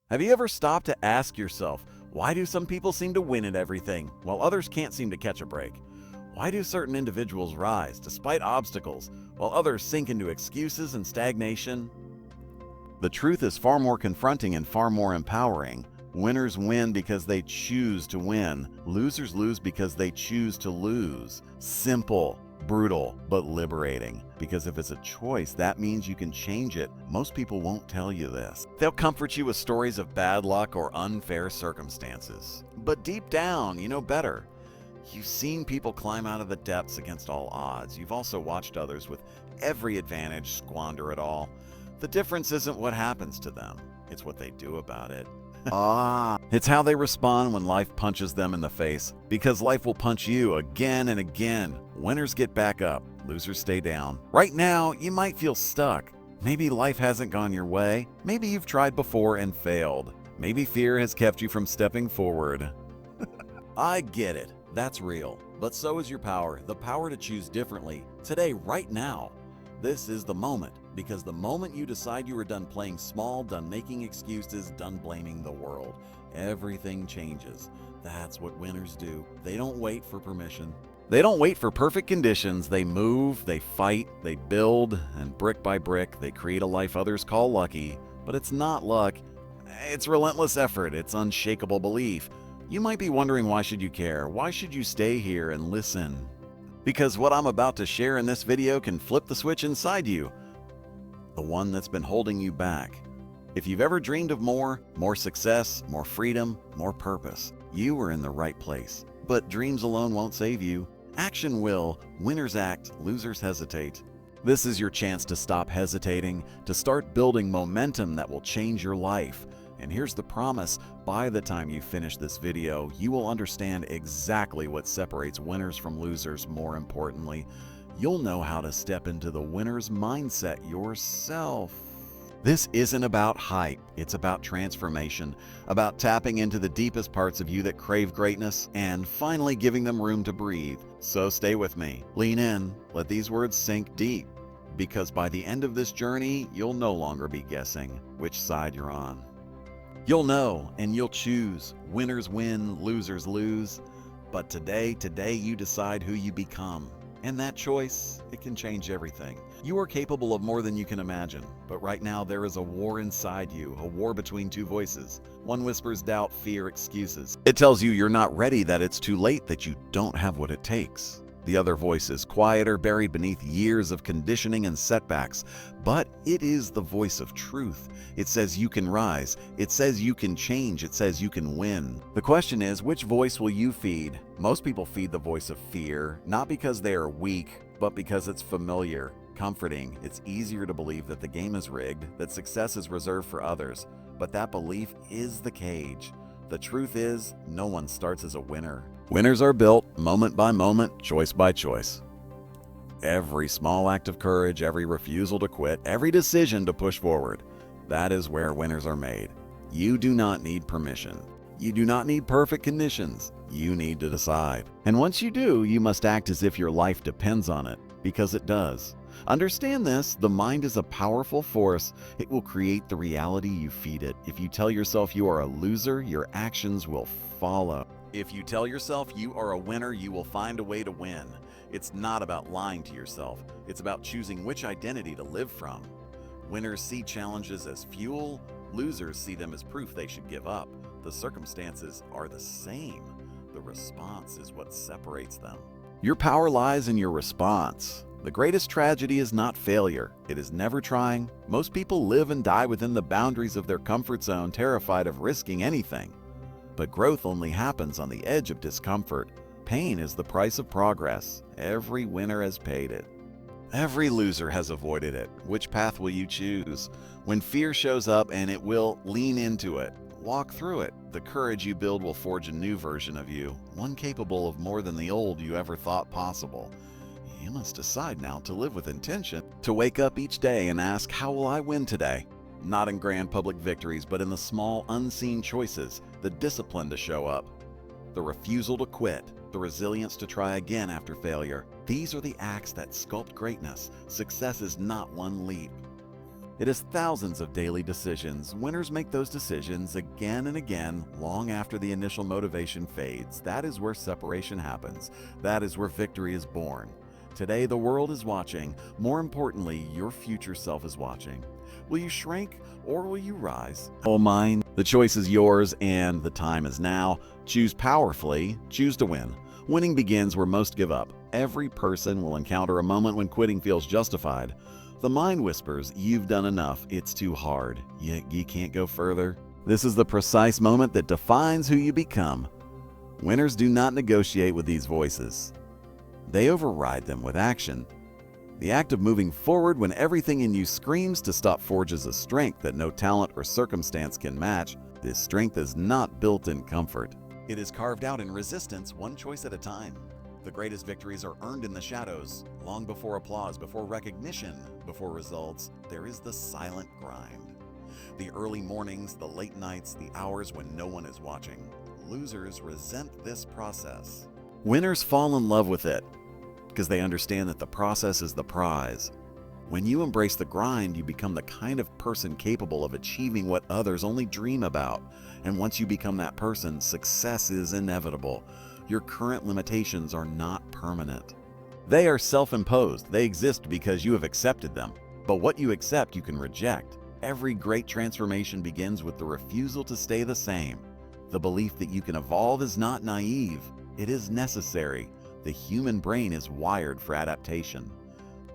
Have you ever stopped to ask yourself, why do some people seem to win at everything, while others can't seem to catch a break? Why do certain individuals rise despite obstacles, while others sink into excuses and stagnation? The truth is far more confronting and far more empowering. Winners win because they choose to win. Losers lose because they choose to lose. Simple, brutal, but liberating. Because if it's a choice, that means you can change it. Most people won't tell you this. They'll comfort you with stories of bad luck or unfair circumstances. But deep down, you know better. You've seen people climb out of the depths against all odds. You've also watched others with every advantage squander it all. The difference isn't what happens to them, it's what they do about it. It's how they respond when life punches them in the face, because life will punch you again and again. Winners get back up, losers stay down. Right now, you might feel stuck. Maybe life hasn't gone your way. Maybe you've tried before and failed. Maybe fear has kept you from stepping forward. I get it, that's real. But so is your power, the power to choose differently, today, right now. This is the moment, because the moment you decide you are done playing small, done making excuses, done blaming the world, everything changes. That's what winners do. They don't wait for permission. They don't wait for perfect conditions. They move, they fight, they build, and brick by brick, they create a life others call lucky. But it's not luck. It's relentless effort. It's unshakable belief. You might be wondering, why should you care? Why should you stay here and listen? Because what I'm about to share in this video can flip the switch inside you, the one that's been holding you back. If you've ever dreamed of more success, more freedom, more purpose, you are in the right place. But dreams alone won't save you. Action will. Winners act, losers hesitate. This is your chance to stop hesitating, to start building momentum that will change your life. And here's the promise, by the time you finish this video, you will understand exactly what separates winners from losers. More importantly, you'll know how to step into the winner's mindset yourself. This isn't about hype, it's about transformation, about tapping into the deepest parts of you that crave greatness and finally giving them room to breathe. So stay with me, lean in, let these words sink deep, because by the end of this journey, you'll no longer be guessing which side you're on. You'll know and you'll choose. Winners win, losers lose. But today you decide who you become. And that choice, it can change everything. You are capable of more than you can imagine. But right now there is a war inside you, a war between two voices. One whispers doubt, fear, excuses. It tells you you're not ready, that it's too late, that you don't have what it takes. The other voice is quieter, buried beneath years of conditioning and setbacks, but it is the voice of truth. It says you can rise, it says you can change, it says you can win. The question is, which voice will you feed? Most people feed the voice of fear, not because they are weak, but because it's familiar, comforting. It's easier to believe that the game is rigged, that success is reserved for others, but that belief is the cage. The truth is, no one starts as a winner. Winners are built moment by moment, choice by choice. Every small act of courage, every refusal to quit, every decision to push forward, that is where winners are made. You do not need permission. You do not need perfect conditions. You need to decide. And once you do, you must act as if your life depends on it, because it does. Understand this, the mind is a powerful force. It will create the reality you feed it. If you tell yourself you are a loser, your actions will follow. If you tell yourself you are a winner, you will find a way to win. It's not about lying to yourself. It's about choosing which identity to live from. Winners see challenges as fuel. Losers see them as proof they should give up. The circumstances are the same. The response is what separates them. Your power lies in your response. The greatest tragedy is not failure. It is never trying. Most people live and die within the boundaries of their comfort zone, terrified of risking anything. But growth only happens on the edge of discomfort. Pain is the price of progress. Every winner has paid it. Every loser has avoided it. Which path will you choose? When fear shows up, and it will, lean into it. Walk through it. The courage you build will forge a new version of you, one capable of more than the old you ever thought possible. You must decide now to live with intention, to wake up each day and ask, how will I win today? Not in grand public victories, but in the small, unseen choices, the discipline to show up, the refusal to quit, the resilience to try again after failure. These are the acts that sculpt greatness. Success is not one leap. It is thousands of daily decisions. Winners make those decisions again and again, long after the initial motivation fades. That is where separation happens. That is where victory is born. Today, the world is watching. More importantly, your future self is watching. Will you shrink or will you rise? Oh, mine. The choice is yours and the time is now. Choose powerfully. Choose to win. Winning begins where most give up. Every person will encounter a moment when quitting feels justified. The mind whispers, you've done enough, it's too hard, you can't go further. This is the precise moment that defines who you become. Winners do not negotiate with these voices. They override them with action. The act of moving forward when everything in you screams to stop forges a strength that no talent or circumstance can match. This strength is not built in comfort. It is carved out in resistance, one choice at a time. The greatest victories are earned in the shadows. Long before applause, before recognition, before results, there is the silent grind. The early mornings, the late nights, the hours when no one is watching. Losers resent this process. Winners fall in love with it because they understand that the process is the prize. When you embrace the grind, you become the kind of person capable of achieving what others only dream about. And once you become that person, success is inevitable. Your current limitations are not permanent. They are self-imposed. They exist because you have accepted them. But what you accept, you can reject. Every great transformation begins with the refusal to stay the same. The belief that you can evolve is not naive. It is necessary. The human brain is wired for adaptation.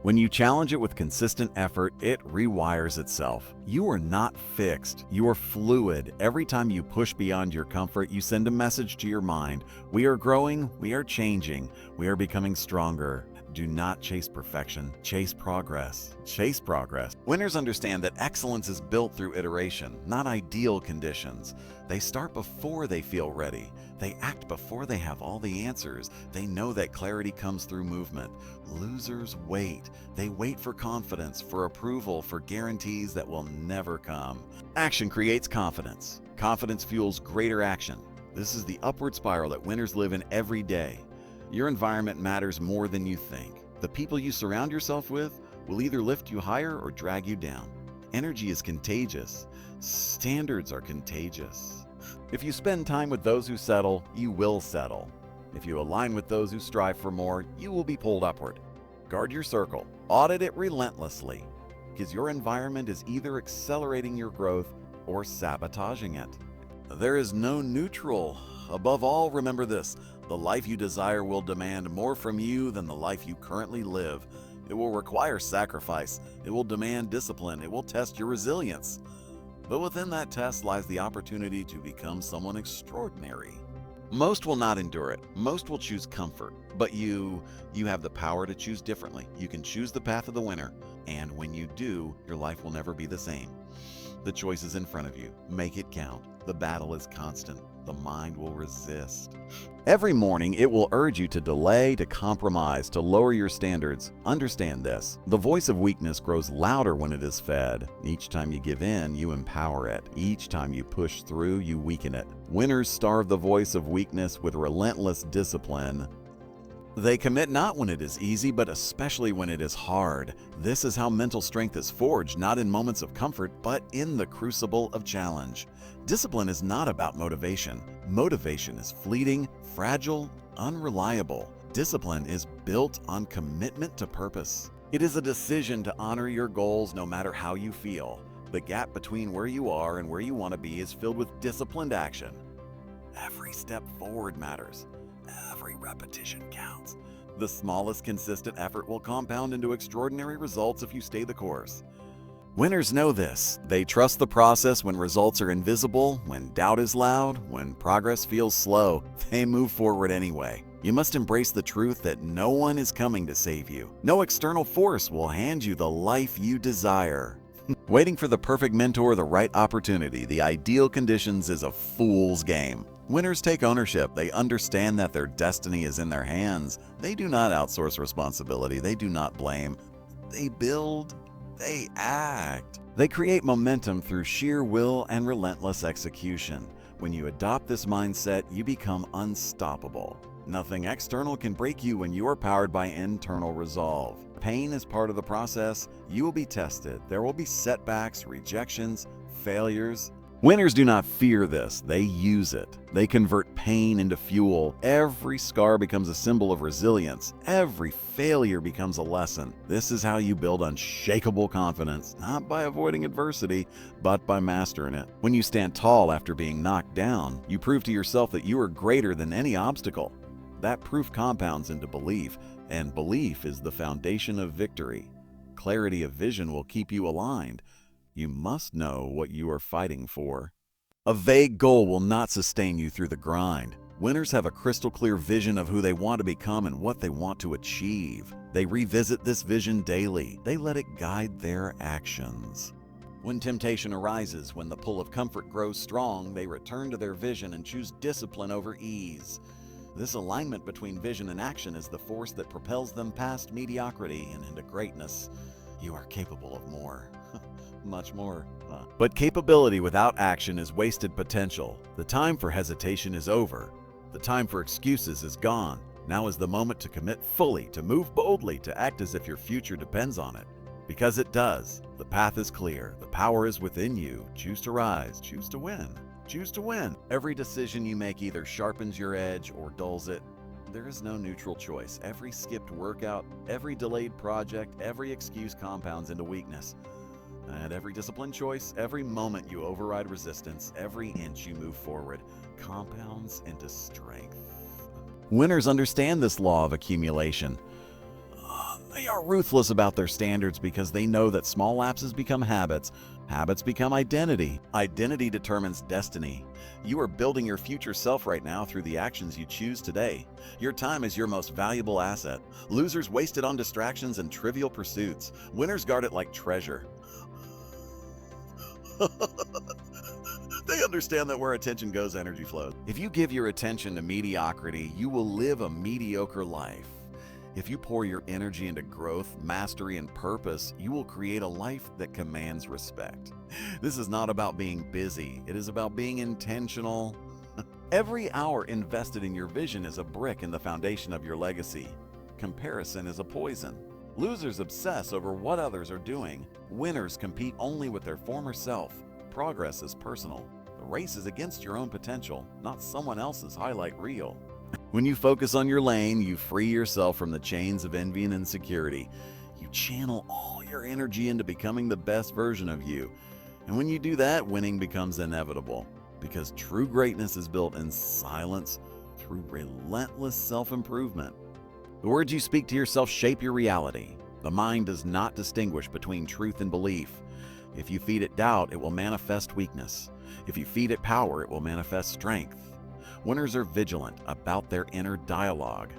When you challenge it with consistent effort, it rewires itself. You are not fixed. You are fluid. Every time you push beyond your comfort, you send a message to your mind. We are growing, we are changing, we are becoming stronger. Do not chase perfection. Chase progress. Chase progress. Winners understand that excellence is built through iteration, not ideal conditions. They start before they feel ready. They act before they have all the answers. They know that clarity comes through movement. Losers wait. They wait for confidence, for approval, for guarantees that will never come. Action creates confidence. Confidence fuels greater action. This is the upward spiral that winners live in every day. Your environment matters more than you think. The people you surround yourself with will either lift you higher or drag you down. Energy is contagious. Standards are contagious. If you spend time with those who settle, you will settle. If you align with those who strive for more, you will be pulled upward. Guard your circle. Audit it relentlessly, because your environment is either accelerating your growth or sabotaging it. There is no neutral. Above all, remember this. The life you desire will demand more from you than the life you currently live. It will require sacrifice. It will demand discipline. It will test your resilience. But within that test lies the opportunity to become someone extraordinary. Most will not endure it. Most will choose comfort. But you have the power to choose differently. You can choose the path of the winner. And when you do, your life will never be the same. The choice is in front of you. Make it count. The battle is constant. The mind will resist. Every morning, it will urge you to delay, to compromise, to lower your standards. Understand this. The voice of weakness grows louder when it is fed. Each time you give in, you empower it. Each time you push through, you weaken it. Winners starve the voice of weakness with relentless discipline. They commit not when it is easy, but especially when it is hard. This is how mental strength is forged, not in moments of comfort, but in the crucible of challenge. Discipline is not about motivation. Motivation is fleeting, fragile, unreliable. Discipline is built on commitment to purpose. It is a decision to honor your goals no matter how you feel. The gap between where you are and where you want to be is filled with disciplined action. Every step forward matters. Every repetition counts. The smallest consistent effort will compound into extraordinary results if you stay the course. Winners know this. They trust the process when results are invisible, when doubt is loud, when progress feels slow. They move forward anyway. You must embrace the truth that no one is coming to save you. No external force will hand you the life you desire. Waiting for the perfect mentor, the right opportunity, the ideal conditions is a fool's game. Winners take ownership. They understand that their destiny is in their hands. They do not outsource responsibility. They do not blame. They build. They act. They create momentum through sheer will and relentless execution. When you adopt this mindset, you become unstoppable. Nothing external can break you when you are powered by internal resolve. pain is part of the process. You will be tested. There will be setbacks, rejections, failures. Winners do not fear this, they use it. They convert pain into fuel. Every scar becomes a symbol of resilience. Every failure becomes a lesson. This is how you build unshakable confidence, not by avoiding adversity, but by mastering it. When you stand tall after being knocked down, you prove to yourself that you are greater than any obstacle. That proof compounds into belief, and belief is the foundation of victory. Clarity of vision will keep you aligned. You must know what you are fighting for. A vague goal will not sustain you through the grind. Winners have a crystal clear vision of who they want to become and what they want to achieve. They revisit this vision daily. They let it guide their actions. When temptation arises, when the pull of comfort grows strong, they return to their vision and choose discipline over ease. This alignment between vision and action is the force that propels them past mediocrity and into greatness. You are capable of more. Much more. But capability without action is wasted potential. The time for hesitation is over. The time for excuses is gone. Now is the moment to commit fully, to move boldly, to act as if your future depends on it. Because it does. The path is clear. The power is within you. Choose to rise. Choose to win. Choose to win. Every decision you make either sharpens your edge or dulls it. There is no neutral choice. Every skipped workout, every delayed project, every excuse compounds into weakness. At every disciplined choice, every moment you override resistance, every inch you move forward, compounds into strength. Winners understand this law of accumulation. They are ruthless about their standards because they know that small lapses become habits. Habits become identity. Identity determines destiny. You are building your future self right now through the actions you choose today. Your time is your most valuable asset. Losers waste it on distractions and trivial pursuits. Winners guard it like treasure. They understand that where attention goes, energy flows. If you give your attention to mediocrity, you will live a mediocre life. If you pour your energy into growth, mastery, and purpose, you will create a life that commands respect. This is not about being busy. It is about being intentional. Every hour invested in your vision is a brick in the foundation of your legacy. Comparison is a poison. Losers obsess over what others are doing. Winners compete only with their former self. Progress is personal. The race is against your own potential, not someone else's highlight reel. When you focus on your lane, you free yourself from the chains of envy and insecurity. You channel all your energy into becoming the best version of you. And when you do that, winning becomes inevitable. Because true greatness is built in silence through relentless self-improvement. The words you speak to yourself shape your reality. The mind does not distinguish between truth and belief. If you feed it doubt, it will manifest weakness. If you feed it power, it will manifest strength. Winners are vigilant about their inner dialogue.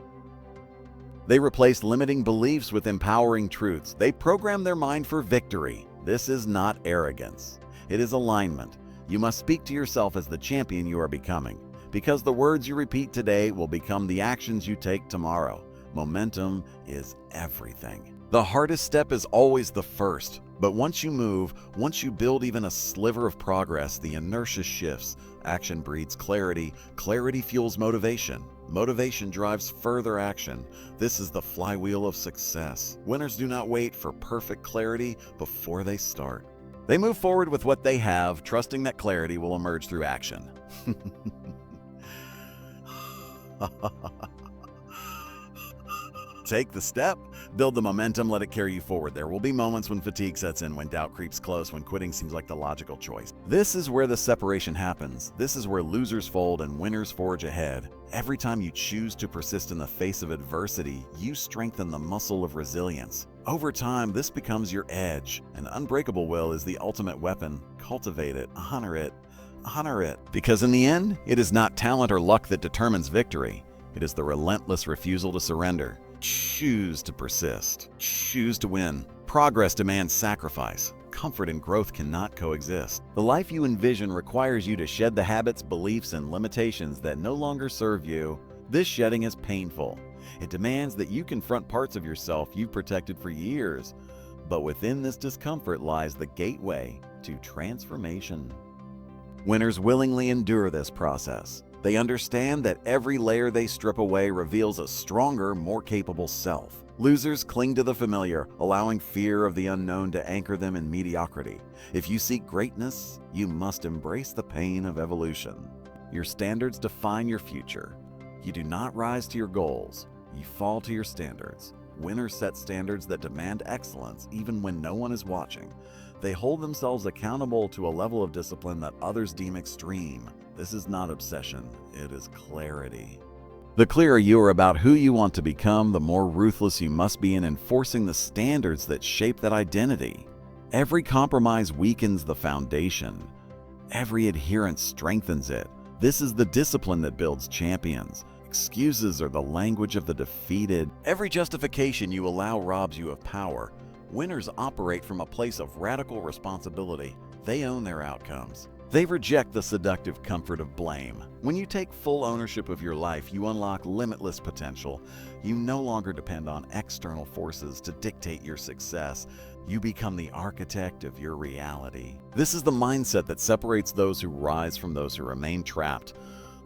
They replace limiting beliefs with empowering truths. They program their mind for victory. This is not arrogance. It is alignment. You must speak to yourself as the champion you are becoming, because the words you repeat today will become the actions you take tomorrow. Momentum is everything. The hardest step is always the first, but once you move, once you build even a sliver of progress, the inertia shifts. Action breeds clarity. Clarity fuels motivation. Motivation drives further action. This is the flywheel of success. Winners do not wait for perfect clarity before they start. They move forward with what they have, trusting that clarity will emerge through action. Take the step, build the momentum, let it carry you forward. There will be moments when fatigue sets in, when doubt creeps close, when quitting seems like the logical choice. This is where the separation happens. This is where losers fold and winners forge ahead. Every time you choose to persist in the face of adversity, you strengthen the muscle of resilience. Over time, this becomes your edge. An unbreakable will is the ultimate weapon. Cultivate it, honor it, honor it. Because in the end, it is not talent or luck that determines victory. It is the relentless refusal to surrender. Choose to persist. Choose to win. Progress demands sacrifice. Comfort and growth cannot coexist. The life you envision requires you to shed the habits, beliefs, and limitations that no longer serve you. This shedding is painful. It demands that you confront parts of yourself you've protected for years. But within this discomfort lies the gateway to transformation. Winners willingly endure this process. They understand that every layer they strip away reveals a stronger, more capable self. Losers cling to the familiar, allowing fear of the unknown to anchor them in mediocrity. If you seek greatness, you must embrace the pain of evolution. Your standards define your future. You do not rise to your goals, you fall to your standards. Winners set standards that demand excellence even when no one is watching. They hold themselves accountable to a level of discipline that others deem extreme. This is not obsession, it is clarity. The clearer you are about who you want to become, the more ruthless you must be in enforcing the standards that shape that identity. Every compromise weakens the foundation. Every adherence strengthens it. This is the discipline that builds champions. Excuses are the language of the defeated. Every justification you allow robs you of power. Winners operate from a place of radical responsibility. They own their outcomes. They reject the seductive comfort of blame. When you take full ownership of your life, you unlock limitless potential. You no longer depend on external forces to dictate your success. You become the architect of your reality. This is the mindset that separates those who rise from those who remain trapped.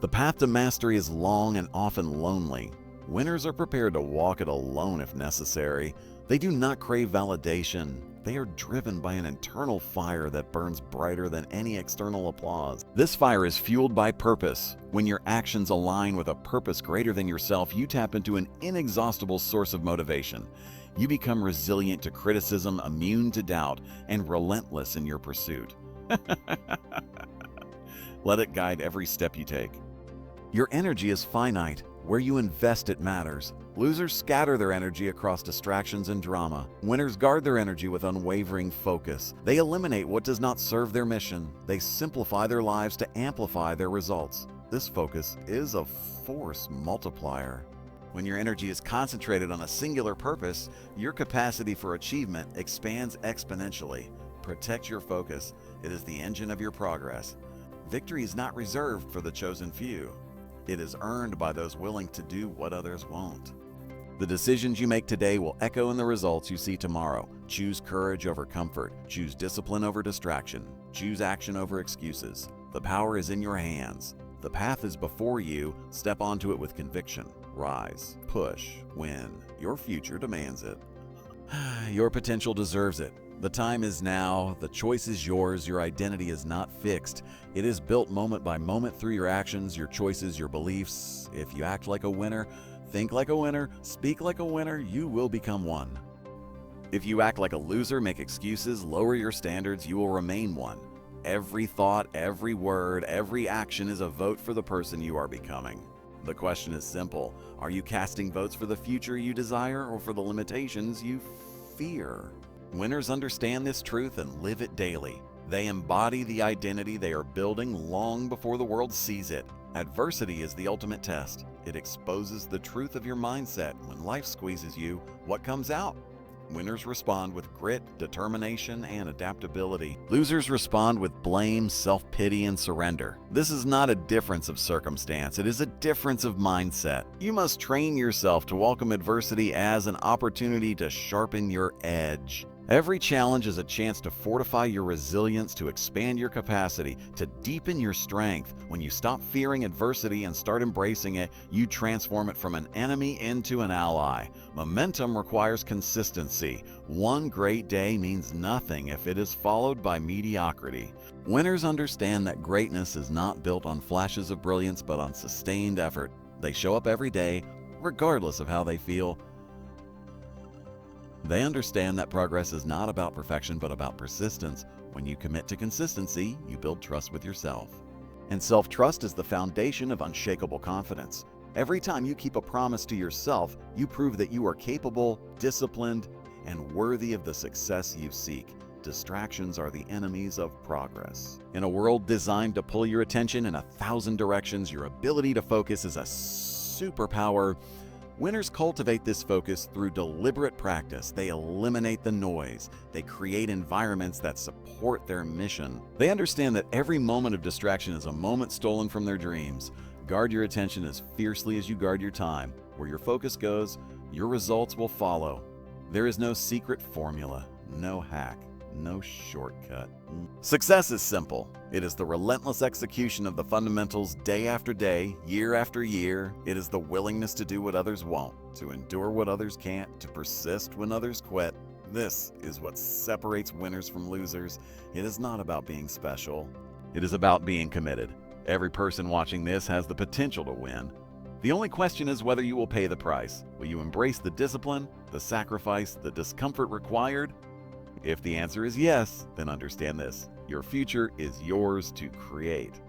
The path to mastery is long and often lonely. Winners are prepared to walk it alone if necessary. They do not crave validation. They are driven by an internal fire that burns brighter than any external applause. This fire is fueled by purpose. When your actions align with a purpose greater than yourself, you tap into an inexhaustible source of motivation. You become resilient to criticism, immune to doubt, and relentless in your pursuit. Let it guide every step you take. Your energy is finite. Where you invest it matters. Losers scatter their energy across distractions and drama. Winners guard their energy with unwavering focus. They eliminate what does not serve their mission. They simplify their lives to amplify their results. This focus is a force multiplier. When your energy is concentrated on a singular purpose, your capacity for achievement expands exponentially. Protect your focus. It is the engine of your progress. Victory is not reserved for the chosen few. It is earned by those willing to do what others won't. The decisions you make today will echo in the results you see tomorrow. Choose courage over comfort. Choose discipline over distraction. Choose action over excuses. The power is in your hands. The path is before you. Step onto it with conviction. Rise, push, win. Your future demands it. Your potential deserves it. The time is now. The choice is yours. Your identity is not fixed. It is built moment by moment through your actions, your choices, your beliefs. If you act like a winner, think like a winner, speak like a winner, you will become one. If you act like a loser, make excuses, lower your standards, you will remain one. Every thought, every word, every action is a vote for the person you are becoming. The question is simple. Are you casting votes for the future you desire or for the limitations you fear? Winners understand this truth and live it daily. They embody the identity they are building long before the world sees it. Adversity is the ultimate test. It exposes the truth of your mindset. When life squeezes you, what comes out? Winners respond with grit, determination, and adaptability. Losers respond with blame, self-pity, and surrender. This is not a difference of circumstance. It is a difference of mindset. You must train yourself to welcome adversity as an opportunity to sharpen your edge. Every challenge is a chance to fortify your resilience, to expand your capacity, to deepen your strength. When you stop fearing adversity and start embracing it, you transform it from an enemy into an ally. Momentum requires consistency. One great day means nothing if it is followed by mediocrity. Winners understand that greatness is not built on flashes of brilliance, but on sustained effort. They show up every day, regardless of how they feel. They understand that progress is not about perfection, but about persistence. When you commit to consistency, you build trust with yourself. And self-trust is the foundation of unshakable confidence. Every time you keep a promise to yourself, you prove that you are capable, disciplined, and worthy of the success you seek. Distractions are the enemies of progress. In a world designed to pull your attention in 1,000 directions, your ability to focus is a superpower. Winners cultivate this focus through deliberate practice. They eliminate the noise. They create environments that support their mission. They understand that every moment of distraction is a moment stolen from their dreams. Guard your attention as fiercely as you guard your time. Where your focus goes, your results will follow. There is no secret formula, no hack, no shortcut. Success is simple. It is the relentless execution of the fundamentals day after day, year after year. It is the willingness to do what others won't, to endure what others can't, to persist when others quit. This is what separates winners from losers. It is not about being special. It is about being committed. Every person watching this has the potential to win. The only question is whether you will pay the price. Will you embrace the discipline, the sacrifice, the discomfort required? If the answer is yes, then understand this. Your future is yours to create.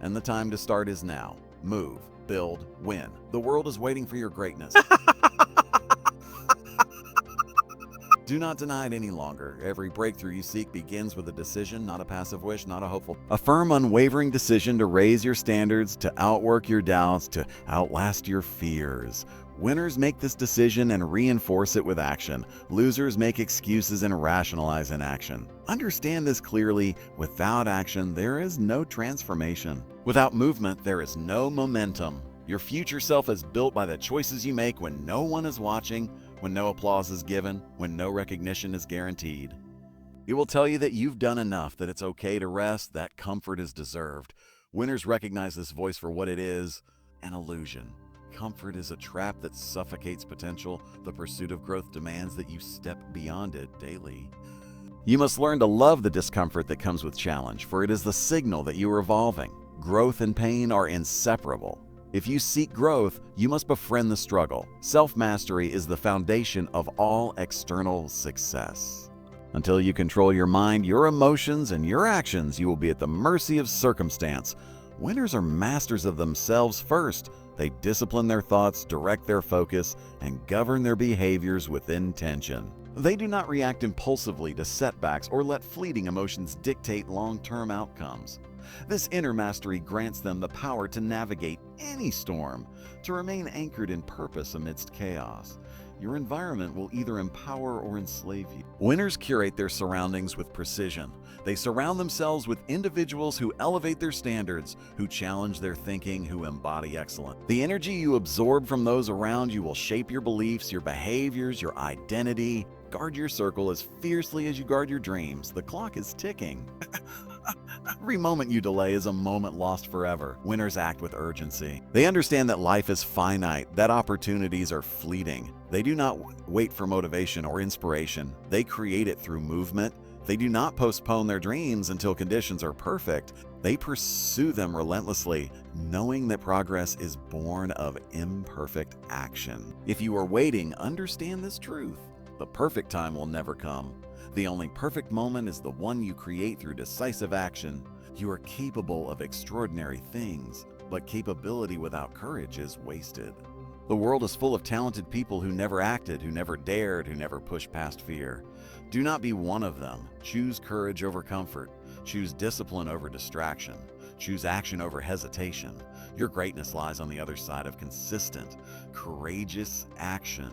And the time to start is now. Move, build, win. The world is waiting for your greatness. Do not deny it any longer. Every breakthrough you seek begins with a decision, not a passive wish, not a hopeful. A firm, unwavering decision to raise your standards, to outwork your doubts, to outlast your fears. Winners make this decision and reinforce it with action. Losers make excuses and rationalize inaction. Understand this clearly. Without action, there is no transformation. Without movement, there is no momentum. Your future self is built by the choices you make when no one is watching, when no applause is given, when no recognition is guaranteed. It will tell you that you've done enough, that it's okay to rest, that comfort is deserved. Winners recognize this voice for what it is, an illusion. Comfort is a trap that suffocates potential. The pursuit of growth demands that you step beyond it daily. You must learn to love the discomfort that comes with challenge, for it is the signal that you are evolving. Growth and pain are inseparable. If you seek growth, you must befriend the struggle. Self-mastery is the foundation of all external success. Until you control your mind, your emotions, and your actions, you will be at the mercy of circumstance. Winners are masters of themselves first. They discipline their thoughts, direct their focus, and govern their behaviors with intention. They do not react impulsively to setbacks or let fleeting emotions dictate long-term outcomes. This inner mastery grants them the power to navigate any storm, to remain anchored in purpose amidst chaos. Your environment will either empower or enslave you. Winners curate their surroundings with precision. They surround themselves with individuals who elevate their standards, who challenge their thinking, who embody excellence. The energy you absorb from those around you will shape your beliefs, your behaviors, your identity. Guard your circle as fiercely as you guard your dreams. The clock is ticking. Every moment you delay is a moment lost forever. Winners act with urgency. They understand that life is finite, that opportunities are fleeting. They do not wait for motivation or inspiration. They create it through movement. They do not postpone their dreams until conditions are perfect. They pursue them relentlessly, knowing that progress is born of imperfect action. If you are waiting, understand this truth. The perfect time will never come. The only perfect moment is the one you create through decisive action. You are capable of extraordinary things, but capability without courage is wasted. The world is full of talented people who never acted, who never dared, who never pushed past fear. Do not be one of them. Choose courage over comfort. Choose discipline over distraction. Choose action over hesitation. Your greatness lies on the other side of consistent, courageous action.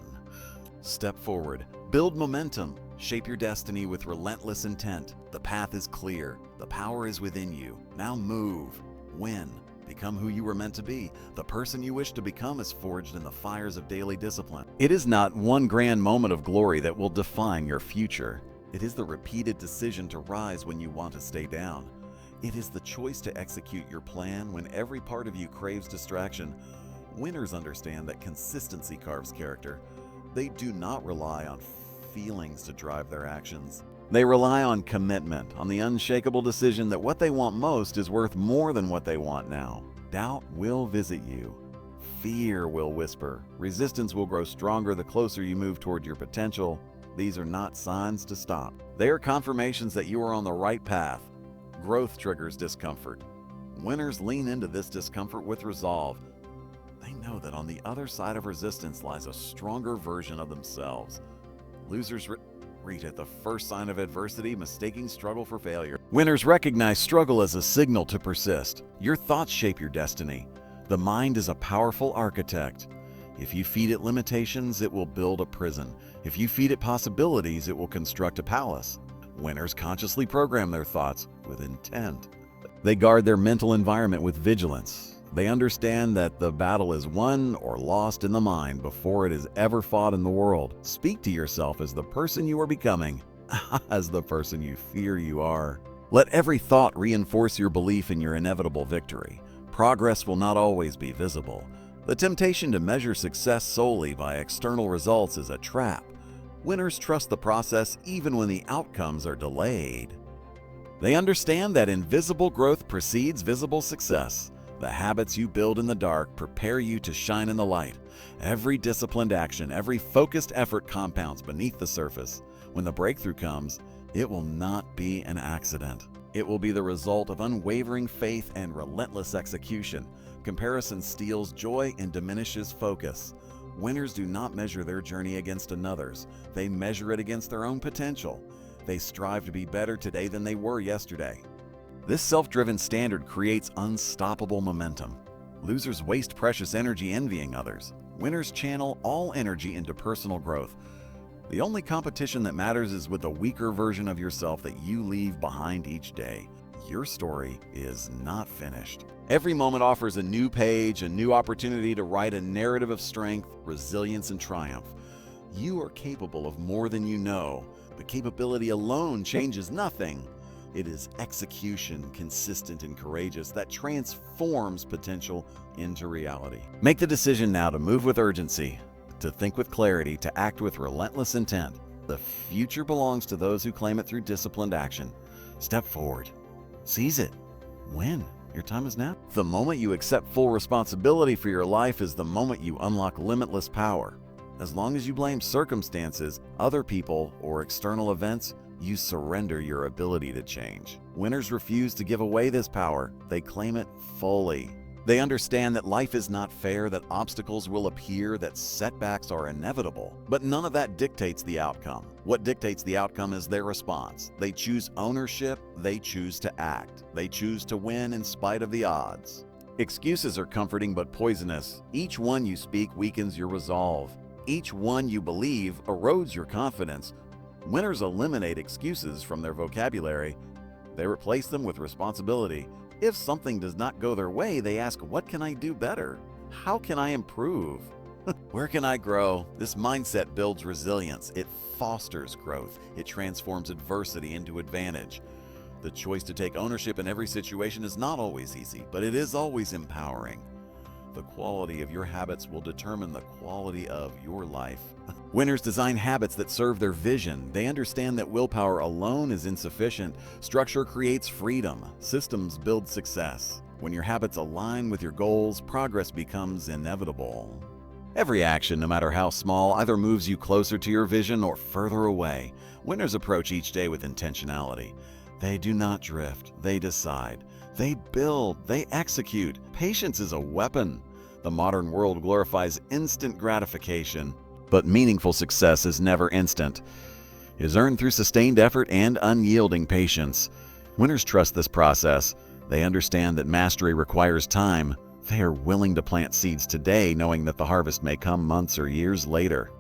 Step forward. Build momentum. Shape your destiny with relentless intent. The path is clear. The power is within you. Now move. Win. Become who you were meant to be. The person you wish to become is forged in the fires of daily discipline. It is not one grand moment of glory that will define your future. It is the repeated decision to rise when you want to stay down. It is the choice to execute your plan when every part of you craves distraction. Winners understand that consistency carves character. They do not rely on feelings to drive their actions. They rely on commitment, on the unshakable decision that what they want most is worth more than what they want now. Doubt will visit you. Fear will whisper. Resistance will grow stronger the closer you move toward your potential. These are not signs to stop. They are confirmations that you are on the right path. Growth triggers discomfort. Winners lean into this discomfort with resolve. They know that on the other side of resistance lies a stronger version of themselves. Losers retreat at the first sign of adversity, mistaking struggle for failure. Winners recognize struggle as a signal to persist. Your thoughts shape your destiny. The mind is a powerful architect. If you feed it limitations, it will build a prison. If you feed it possibilities, it will construct a palace. Winners consciously program their thoughts with intent. They guard their mental environment with vigilance. They understand that the battle is won or lost in the mind before it is ever fought in the world. Speak to yourself as the person you are becoming. as the person you fear you are. Let every thought reinforce your belief in your inevitable victory. Progress will not always be visible. The temptation to measure success solely by external results is a trap. Winners trust the process even when the outcomes are delayed. They understand that invisible growth precedes visible success. The habits you build in the dark prepare you to shine in the light. Every disciplined action, every focused effort compounds beneath the surface. When the breakthrough comes, it will not be an accident. It will be the result of unwavering faith and relentless execution. Comparison steals joy and diminishes focus. Winners do not measure their journey against another's. They measure it against their own potential. They strive to be better today than they were yesterday. This self-driven standard creates unstoppable momentum. Losers waste precious energy envying others. Winners channel all energy into personal growth. The only competition that matters is with the weaker version of yourself that you leave behind each day. Your story is not finished. Every moment offers a new page, a new opportunity to write a narrative of strength, resilience, and triumph. You are capable of more than you know, but capability alone changes nothing. It is execution, consistent and courageous, that transforms potential into reality. Make the decision now to move with urgency, to think with clarity, to act with relentless intent. The future belongs to those who claim it through disciplined action. Step forward. Seize it. Win. Your time is now. The moment you accept full responsibility for your life is the moment you unlock limitless power. As long as you blame circumstances, other people, or external events, you surrender your ability to change. Winners refuse to give away this power. They claim it fully. They understand that life is not fair, that obstacles will appear, that setbacks are inevitable. But none of that dictates the outcome. What dictates the outcome is their response. They choose ownership. They choose to act. They choose to win in spite of the odds. Excuses are comforting but poisonous. Each one you speak weakens your resolve. Each one you believe erodes your confidence. Winners eliminate excuses from their vocabulary. They replace them with responsibility. If something does not go their way, they ask, what can I do better? How can I improve? Where can I grow? This mindset builds resilience. It fosters growth. It transforms adversity into advantage. The choice to take ownership in every situation is not always easy, but it is always empowering. The quality of your habits will determine the quality of your life. Winners design habits that serve their vision. They understand that willpower alone is insufficient. Structure creates freedom. Systems build success. When your habits align with your goals, progress becomes inevitable. Every action, no matter how small, either moves you closer to your vision or further away. Winners approach each day with intentionality. They do not drift. They decide. They build, they execute. Patience is a weapon. The modern world glorifies instant gratification, but meaningful success is never instant. It is earned through sustained effort and unyielding patience. Winners trust this process. They understand that mastery requires time. They are willing to plant seeds today, knowing that the harvest may come months or years later.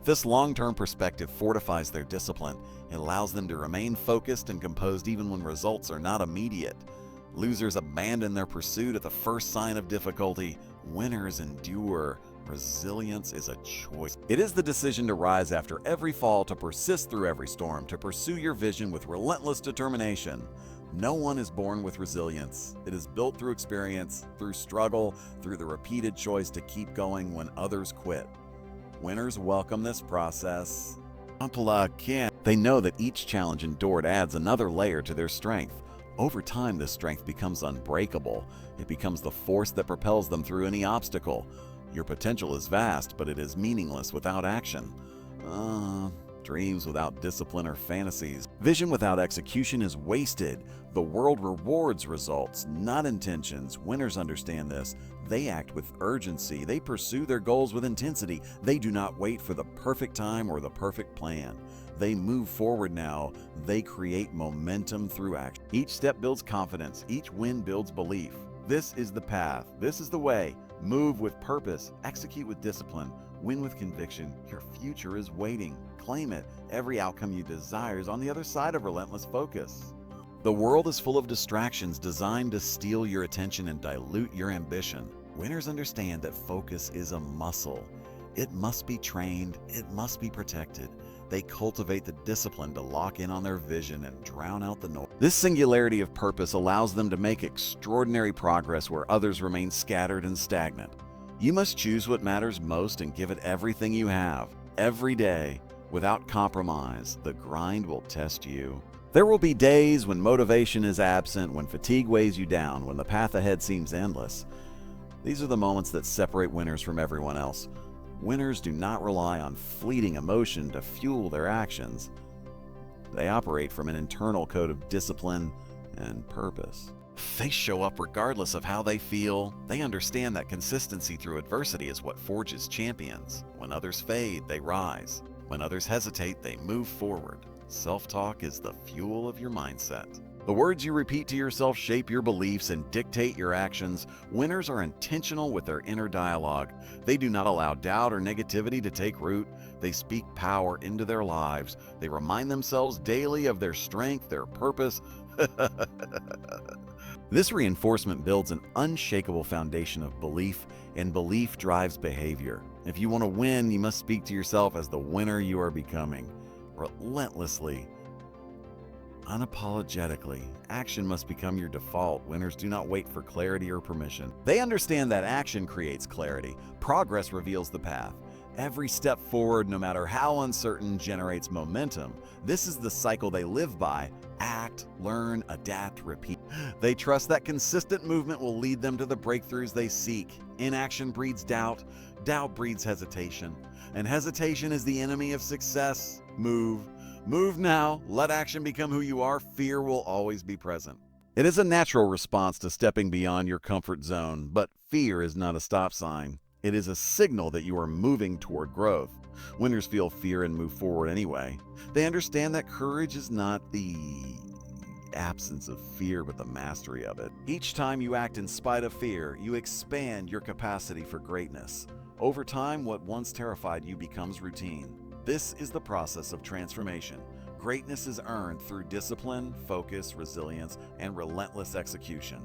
This long-term perspective fortifies their discipline. It allows them to remain focused and composed even when results are not immediate. Losers abandon their pursuit at the first sign of difficulty. Winners endure. Resilience is a choice. It is the decision to rise after every fall, to persist through every storm, to pursue your vision with relentless determination. No one is born with resilience. It is built through experience, through struggle, through the repeated choice to keep going when others quit. Winners welcome this process. They know that each challenge endured adds another layer to their strength. Over time, this strength becomes unbreakable. It becomes the force that propels them through any obstacle. Your potential is vast, but it is meaningless without action. Dreams without discipline are fantasies. Vision without execution is wasted. The world rewards results, not intentions. Winners understand this. They act with urgency. They pursue their goals with intensity. They do not wait for the perfect time or the perfect plan. They move forward now. They create momentum through action. Each step builds confidence. Each win builds belief. This is the path. This is the way. Move with purpose. Execute with discipline. Win with conviction. Your future is waiting. Claim it. Every outcome you desire is on the other side of relentless focus. The world is full of distractions designed to steal your attention and dilute your ambition. Winners understand that focus is a muscle. It must be trained. It must be protected. They cultivate the discipline to lock in on their vision and drown out the noise. This singularity of purpose allows them to make extraordinary progress where others remain scattered and stagnant. You must choose what matters most and give it everything you have, every day, without compromise. The grind will test you. There will be days when motivation is absent, when fatigue weighs you down, when the path ahead seems endless. These are the moments that separate winners from everyone else. Winners do not rely on fleeting emotion to fuel their actions. They operate from an internal code of discipline and purpose. They show up regardless of how they feel. They understand that consistency through adversity is what forges champions. When others fade, they rise. When others hesitate, they move forward. Self-talk is the fuel of your mindset. The words you repeat to yourself shape your beliefs and dictate your actions. Winners are intentional with their inner dialogue. They do not allow doubt or negativity to take root. They speak power into their lives. They remind themselves daily of their strength, their purpose. This reinforcement builds an unshakable foundation of belief, and belief drives behavior. If you want to win, you must speak to yourself as the winner you are becoming. Relentlessly, unapologetically, action must become your default. Winners do not wait for clarity or permission. They understand that action creates clarity. Progress reveals the path. Every step forward, no matter how uncertain, generates momentum. This is the cycle they live by. Act, learn, adapt, repeat. They trust that consistent movement will lead them to the breakthroughs they seek. Inaction breeds doubt. Doubt breeds hesitation. And hesitation is the enemy of success. Move. Move now. Let action become who you are. Fear will always be present. It is a natural response to stepping beyond your comfort zone, but fear is not a stop sign. It is a signal that you are moving toward growth. Winners feel fear and move forward anyway. They understand that courage is not the absence of fear, but the mastery of it. Each time you act in spite of fear, you expand your capacity for greatness. Over time, what once terrified you becomes routine. This is the process of transformation. Greatness is earned through discipline, focus, resilience, and relentless execution.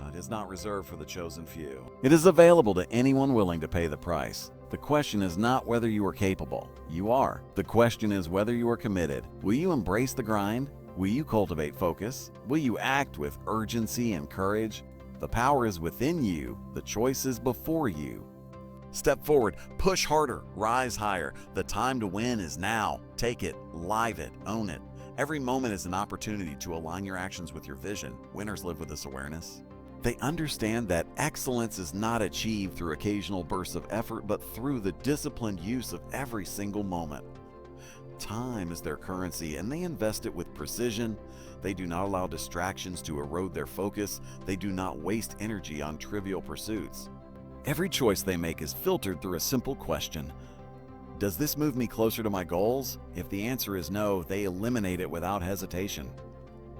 It is not reserved for the chosen few. It is available to anyone willing to pay the price. The question is not whether you are capable. You are. The question is whether you are committed. Will you embrace the grind? Will you cultivate focus? Will you act with urgency and courage? The power is within you. The choice is before you. Step forward, push harder, rise higher. The time to win is now. Take it, live it, own it. Every moment is an opportunity to align your actions with your vision. Winners live with this awareness. They understand that excellence is not achieved through occasional bursts of effort, but through the disciplined use of every single moment. Time is their currency, and they invest it with precision. They do not allow distractions to erode their focus. They do not waste energy on trivial pursuits. Every choice they make is filtered through a simple question. Does this move me closer to my goals? If the answer is no, they eliminate it without hesitation.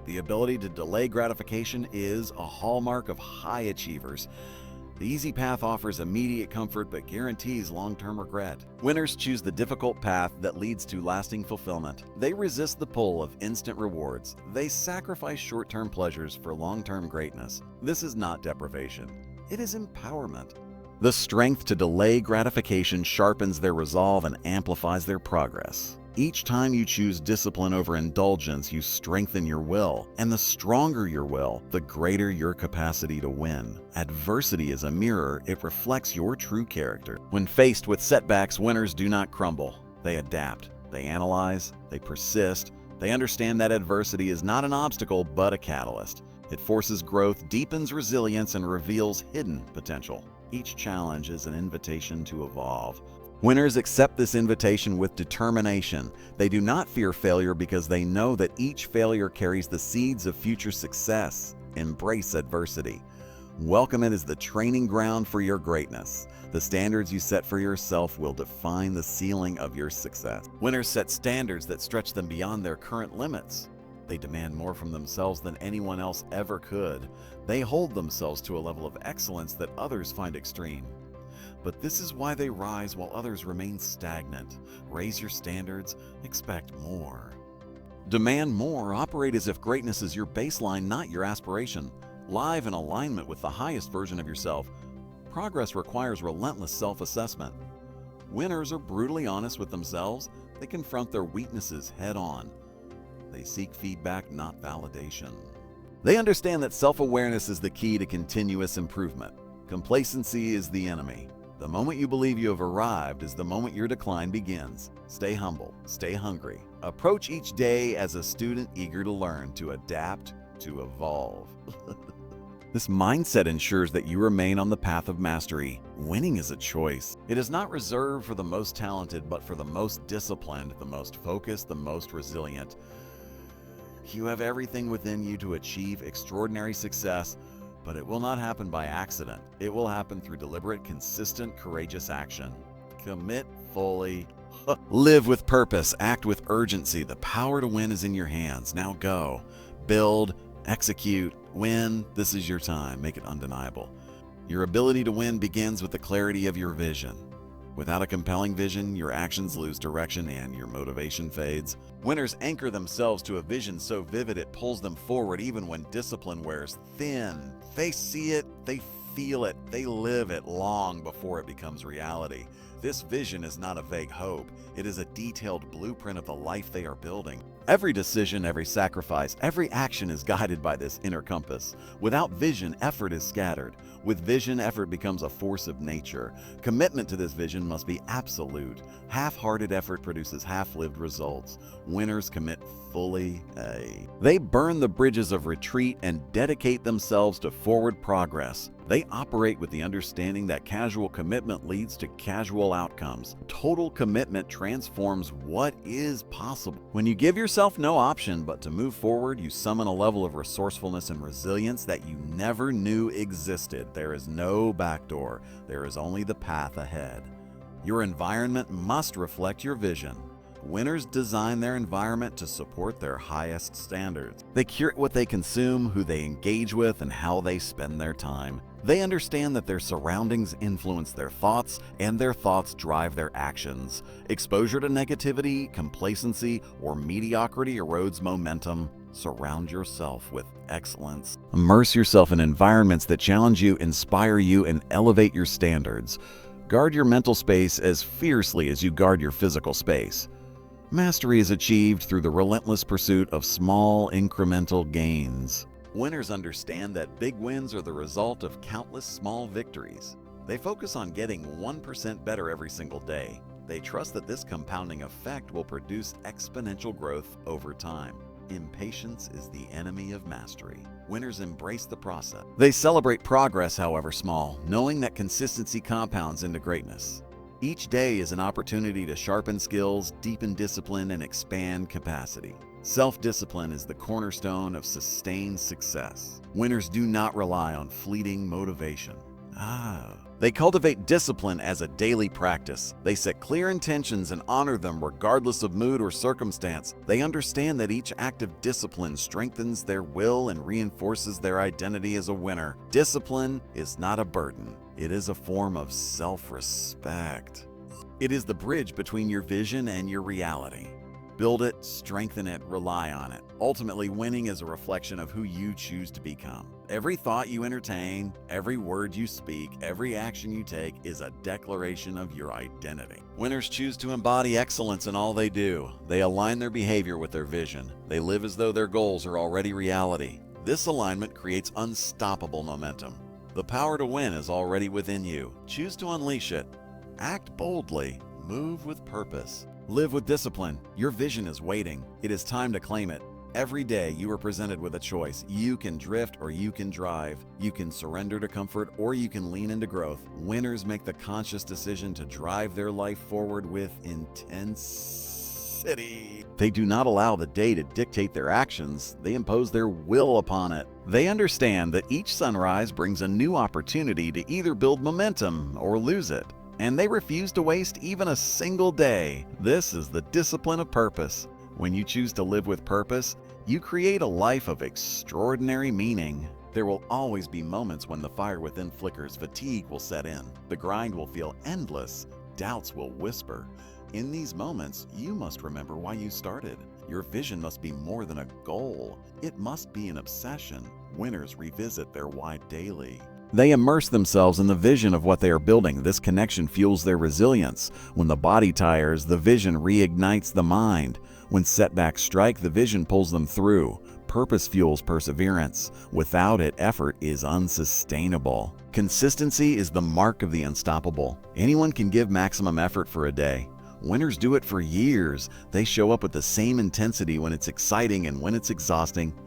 The ability to delay gratification is a hallmark of high achievers. The easy path offers immediate comfort but guarantees long-term regret. Winners choose the difficult path that leads to lasting fulfillment. They resist the pull of instant rewards. They sacrifice short-term pleasures for long-term greatness. This is not deprivation. It is empowerment. The strength to delay gratification sharpens their resolve and amplifies their progress. Each time you choose discipline over indulgence, you strengthen your will. And the stronger your will, the greater your capacity to win. Adversity is a mirror. It reflects your true character. When faced with setbacks, winners do not crumble. They adapt. They analyze. They persist. They understand that adversity is not an obstacle, but a catalyst. It forces growth, deepens resilience, and reveals hidden potential. Each challenge is an invitation to evolve. Winners accept this invitation with determination. They do not fear failure because they know that each failure carries the seeds of future success. Embrace adversity. Welcome it as the training ground for your greatness. The standards you set for yourself will define the ceiling of your success. Winners set standards that stretch them beyond their current limits. They demand more from themselves than anyone else ever could. They hold themselves to a level of excellence that others find extreme. But this is why they rise while others remain stagnant. Raise your standards, expect more. Demand more, operate as if greatness is your baseline, not your aspiration. Live in alignment with the highest version of yourself. Progress requires relentless self-assessment. Winners are brutally honest with themselves. They confront their weaknesses head on. They seek feedback, not validation. They understand that self-awareness is the key to continuous improvement. Complacency is the enemy. The moment you believe you have arrived is the moment your decline begins. Stay humble, stay hungry. Approach each day as a student eager to learn, to adapt, to evolve. This mindset ensures that you remain on the path of mastery. Winning is a choice. It is not reserved for the most talented, but for the most disciplined, the most focused, the most resilient. You have everything within you to achieve extraordinary success, but it will not happen by accident. It will happen through deliberate, consistent, courageous action. Commit fully. Live with purpose. Act with urgency. The power to win is in your hands. Now go. Build. Execute. Win. This is your time. Make it undeniable. Your ability to win begins with the clarity of your vision. Without a compelling vision, your actions lose direction and your motivation fades. Winners anchor themselves to a vision so vivid it pulls them forward even when discipline wears thin. They see it, they feel it, they live it long before it becomes reality. This vision is not a vague hope. It is a detailed blueprint of the life they are building. Every decision, every sacrifice, every action is guided by this inner compass. Without vision, effort is scattered. With vision, effort becomes a force of nature. Commitment to this vision must be absolute. Half-hearted effort produces half-lived results. Winners commit fully. They burn the bridges of retreat and dedicate themselves to forward progress. They operate with the understanding that casual commitment leads to casual outcomes. Total commitment transforms what is possible. When you give yourself no option but to move forward, you summon a level of resourcefulness and resilience that you never knew existed. There is no backdoor. There is only the path ahead. Your environment must reflect your vision. Winners design their environment to support their highest standards. They curate what they consume, who they engage with, and how they spend their time. They understand that their surroundings influence their thoughts, and their thoughts drive their actions. Exposure to negativity, complacency, or mediocrity erodes momentum. Surround yourself with excellence. Immerse yourself in environments that challenge you, inspire you, and elevate your standards. Guard your mental space as fiercely as you guard your physical space. Mastery is achieved through the relentless pursuit of small, incremental gains. Winners understand that big wins are the result of countless small victories. They focus on getting 1% better every single day. They trust that this compounding effect will produce exponential growth over time. Impatience is the enemy of mastery. Winners embrace the process. They celebrate progress, however small, knowing that consistency compounds into greatness. Each day is an opportunity to sharpen skills, deepen discipline, and expand capacity. Self-discipline is the cornerstone of sustained success. Winners do not rely on fleeting motivation. They cultivate discipline as a daily practice. They set clear intentions and honor them regardless of mood or circumstance. They understand that each act of discipline strengthens their will and reinforces their identity as a winner. Discipline is not a burden. It is a form of self-respect. It is the bridge between your vision and your reality. Build it, strengthen it, rely on it. Ultimately, winning is a reflection of who you choose to become. Every thought you entertain, every word you speak, every action you take is a declaration of your identity. Winners choose to embody excellence in all they do. They align their behavior with their vision. They live as though their goals are already reality. This alignment creates unstoppable momentum. The power to win is already within you. Choose to unleash it. Act boldly. Move with purpose. Live with discipline. Your vision is waiting. It is time to claim it. Every day you are presented with a choice. You can drift or you can drive. You can surrender to comfort or you can lean into growth. Winners make the conscious decision to drive their life forward with intensity. They do not allow the day to dictate their actions. They impose their will upon it. They understand that each sunrise brings a new opportunity to either build momentum or lose it. And they refuse to waste even a single day. This is the discipline of purpose. When you choose to live with purpose, you create a life of extraordinary meaning. There will always be moments when the fire within flickers, fatigue will set in, the grind will feel endless, doubts will whisper. In these moments, you must remember why you started. Your vision must be more than a goal. It must be an obsession. Winners revisit their why daily. They immerse themselves in the vision of what they are building. This connection fuels their resilience. When the body tires, the vision reignites the mind. When setbacks strike, the vision pulls them through. Purpose fuels perseverance. Without it, effort is unsustainable. Consistency is the mark of the unstoppable. Anyone can give maximum effort for a day. Winners do it for years. They show up with the same intensity when it's exciting and when it's exhausting.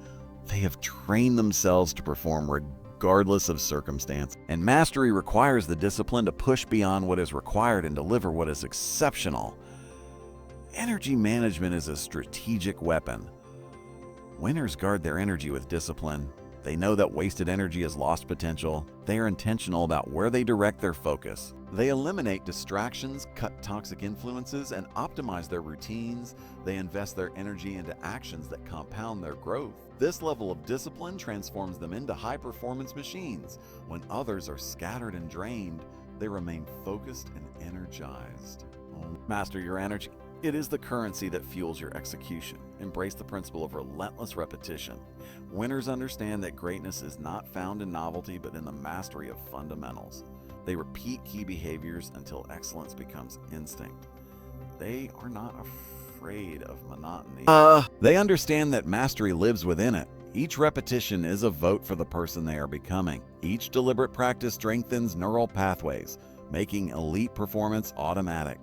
They have trained themselves to perform regardless of circumstance. And mastery requires the discipline to push beyond what is required and deliver what is exceptional. Energy management is a strategic weapon. Winners guard their energy with discipline. They know that wasted energy is lost potential. They are intentional about where they direct their focus. They eliminate distractions, cut toxic influences, and optimize their routines. They invest their energy into actions that compound their growth. This level of discipline transforms them into high-performance machines. When others are scattered and drained, they remain focused and energized. Master your energy. It is the currency that fuels your execution. Embrace the principle of relentless repetition. Winners understand that greatness is not found in novelty, but in the mastery of fundamentals. They repeat key behaviors until excellence becomes instinct. They are not afraid of monotony. They understand that mastery lives within it. Each repetition is a vote for the person they are becoming. Each deliberate practice strengthens neural pathways, making elite performance automatic.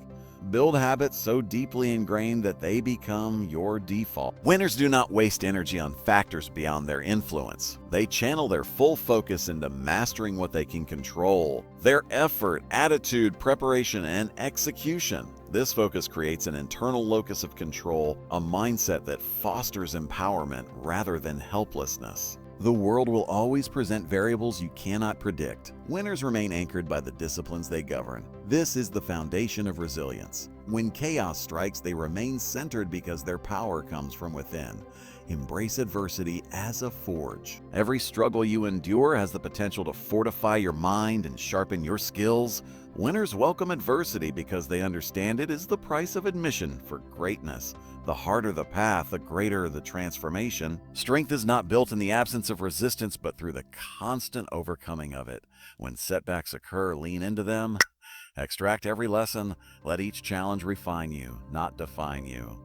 Build habits so deeply ingrained that they become your default. Winners do not waste energy on factors beyond their influence. They channel their full focus into mastering what they can control. Their effort, attitude, preparation, and execution. This focus creates an internal locus of control, a mindset that fosters empowerment rather than helplessness. The world will always present variables you cannot predict. Winners remain anchored by the disciplines they govern. This is the foundation of resilience. When chaos strikes, they remain centered because their power comes from within. Embrace adversity as a forge. Every struggle you endure has the potential to fortify your mind and sharpen your skills. Winners welcome adversity because they understand it is the price of admission for greatness. The harder the path, the greater the transformation. Strength is not built in the absence of resistance, but through the constant overcoming of it. When setbacks occur, lean into them. Extract every lesson. Let each challenge refine you, not define you.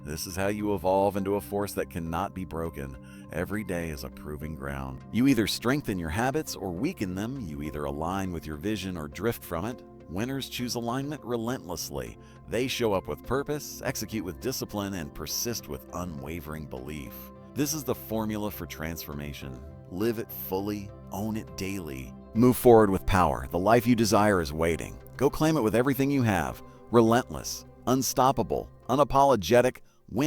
This is how you evolve into a force that cannot be broken. Every day is a proving ground. You either strengthen your habits or weaken them. You either align with your vision or drift from it. Winners choose alignment relentlessly. They show up with purpose, execute with discipline, and persist with unwavering belief. This is the formula for transformation. Live it fully, own it daily. Move forward with power. The life you desire is waiting. Go claim it with everything you have. Relentless, unstoppable, unapologetic, win.